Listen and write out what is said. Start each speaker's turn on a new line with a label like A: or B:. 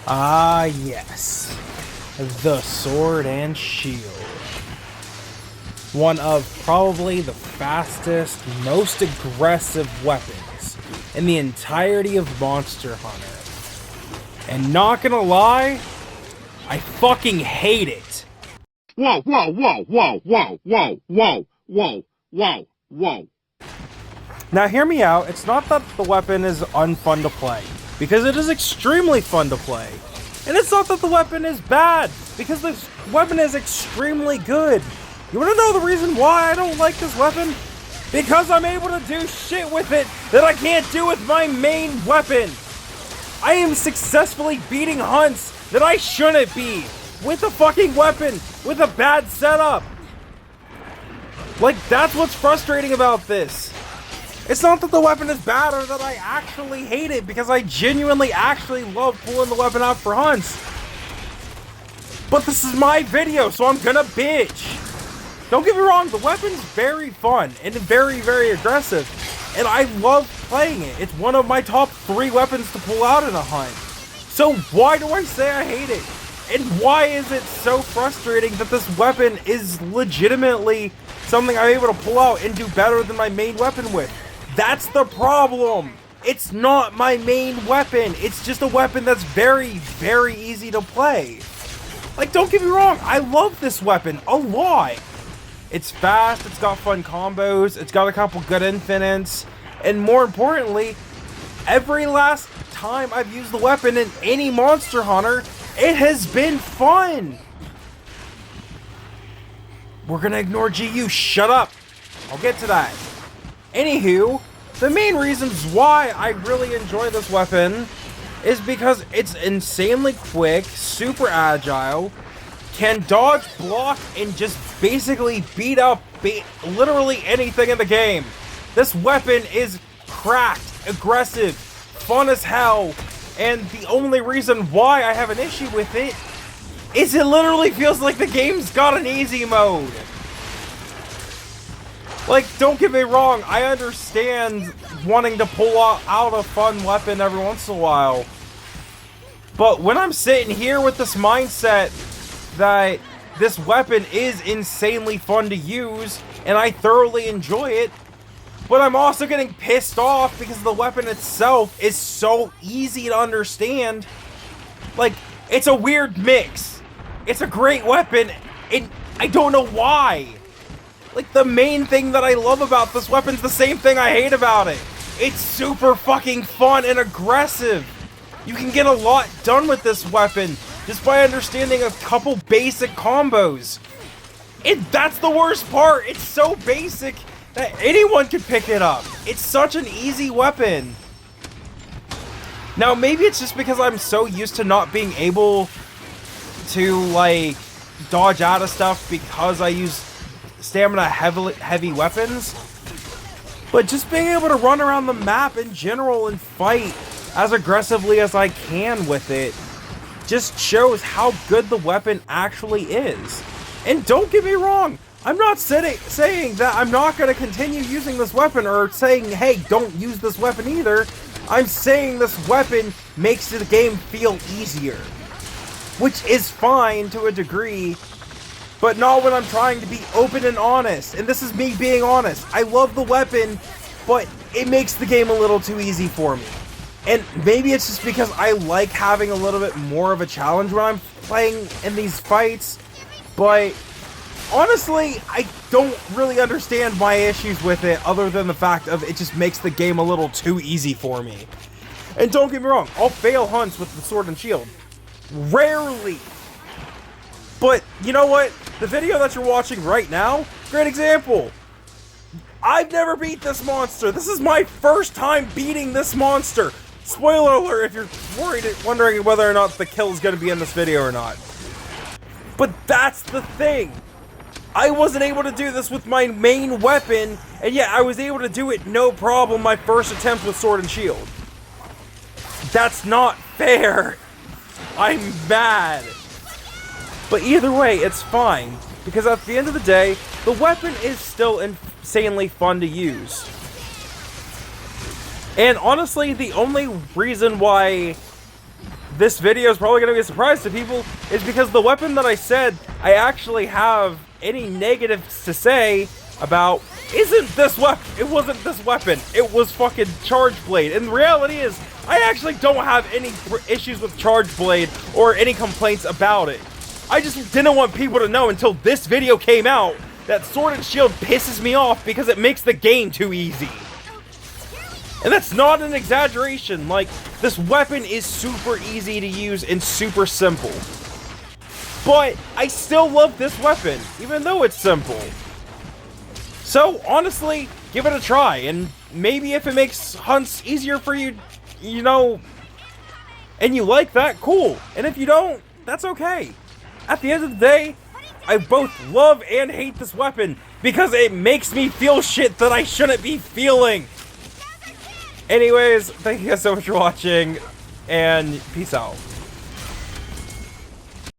A: Ah, yes. The Sword and Shield. One of probably the fastest, most aggressive weapons in the entirety of Monster Hunter. And not gonna lie, I fucking hate it.
B: Whoa, whoa, whoa, whoa, whoa, whoa, whoa, whoa, whoa, whoa.
A: Now hear me out, it's not that the weapon is unfun to play, because it is extremely fun to play. And it's not that the weapon is bad, because this weapon is extremely good. You wanna know the reason why I don't like this weapon? Because I'm able to do shit with it that I can't do with my main weapon. I am successfully beating hunts that I shouldn't be, with a fucking weapon, with a bad setup. Like, that's what's frustrating about this. It's not that the weapon is bad or that I actually hate it, because I genuinely actually love pulling the weapon out for hunts. But this is my video, so I'm gonna bitch. Don't get me wrong, the weapon's very fun and very, very aggressive, and I love playing it. It's one of my top 3 weapons to pull out in a hunt. So why do I say I hate it? And why is it so frustrating that this weapon is legitimately something I'm able to pull out and do better than my main weapon with? That's the problem. It's not my main weapon. It's just a weapon that's very, very easy to play. Like, don't get me wrong, I love this weapon a lot. It's fast, it's got fun combos, it's got a couple good infinites, and more importantly, every last time I've used the weapon in any Monster Hunter, it has been fun. We're gonna ignore GU, shut up. I'll get to that. Anywho, the main reasons why I really enjoy this weapon is because it's insanely quick, super agile, can dodge, block, and just basically beat up literally anything in the game. This weapon is cracked, aggressive, fun as hell, and the only reason why I have an issue with it is it literally feels like the game's got an easy mode. Like, don't get me wrong, I understand wanting to pull out a fun weapon every once in a while, but when I'm sitting here with this mindset that this weapon is insanely fun to use, and I thoroughly enjoy it, but I'm also getting pissed off because the weapon itself is so easy to understand. Like, it's a weird mix. It's a great weapon, and I don't know why. Like, the main thing that I love about this weapon's the same thing I hate about it. It's super fucking fun and aggressive. You can get a lot done with this weapon just by understanding a couple basic combos. That's the worst part. It's so basic that anyone can pick it up. It's such an easy weapon. Now, maybe it's just because I'm so used to not being able to, like, dodge out of stuff because I use stamina heavy weapons. But just being able to run around the map in general and fight as aggressively as I can with it just shows how good the weapon actually is. And don't get me wrong, I'm not saying that I'm not going to continue using this weapon or saying, hey, don't use this weapon either. I'm saying this weapon makes the game feel easier, which is fine to a degree, but not when I'm trying to be open and honest. And this is me being honest. I love the weapon, but it makes the game a little too easy for me. And maybe it's just because I like having a little bit more of a challenge when I'm playing in these fights, but honestly, I don't really understand my issues with it other than the fact of it just makes the game a little too easy for me. And don't get me wrong, I'll fail hunts with the Sword and Shield. Rarely. But you know what? The video that you're watching right now, great example. I've never beat this monster. This is my first time beating this monster. Spoiler alert if you're wondering whether or not the kill is going to be in this video or not. But that's the thing. I wasn't able to do this with my main weapon, and yet I was able to do it no problem my first attempt with Sword and Shield. That's not fair. I'm mad. But either way, it's fine, because at the end of the day, the weapon is still insanely fun to use. And honestly, the only reason why this video is probably going to be a surprise to people, is because the weapon that I said I actually have any negatives to say about isn't this weapon. It wasn't this weapon. It was fucking Charge Blade. And the reality is, I actually don't have any issues with Charge Blade or any complaints about it. I just didn't want people to know until this video came out that Sword and Shield pisses me off because it makes the game too easy. And that's not an exaggeration. Like, this weapon is super easy to use and super simple. But I still love this weapon, even though it's simple. So, honestly, give it a try, and maybe if it makes hunts easier for you, you know, and you like that, cool. And if you don't, that's okay. At the end of the day, I both love and hate this weapon because it makes me feel shit that I shouldn't be feeling. Anyways, thank you guys so much for watching, and peace out.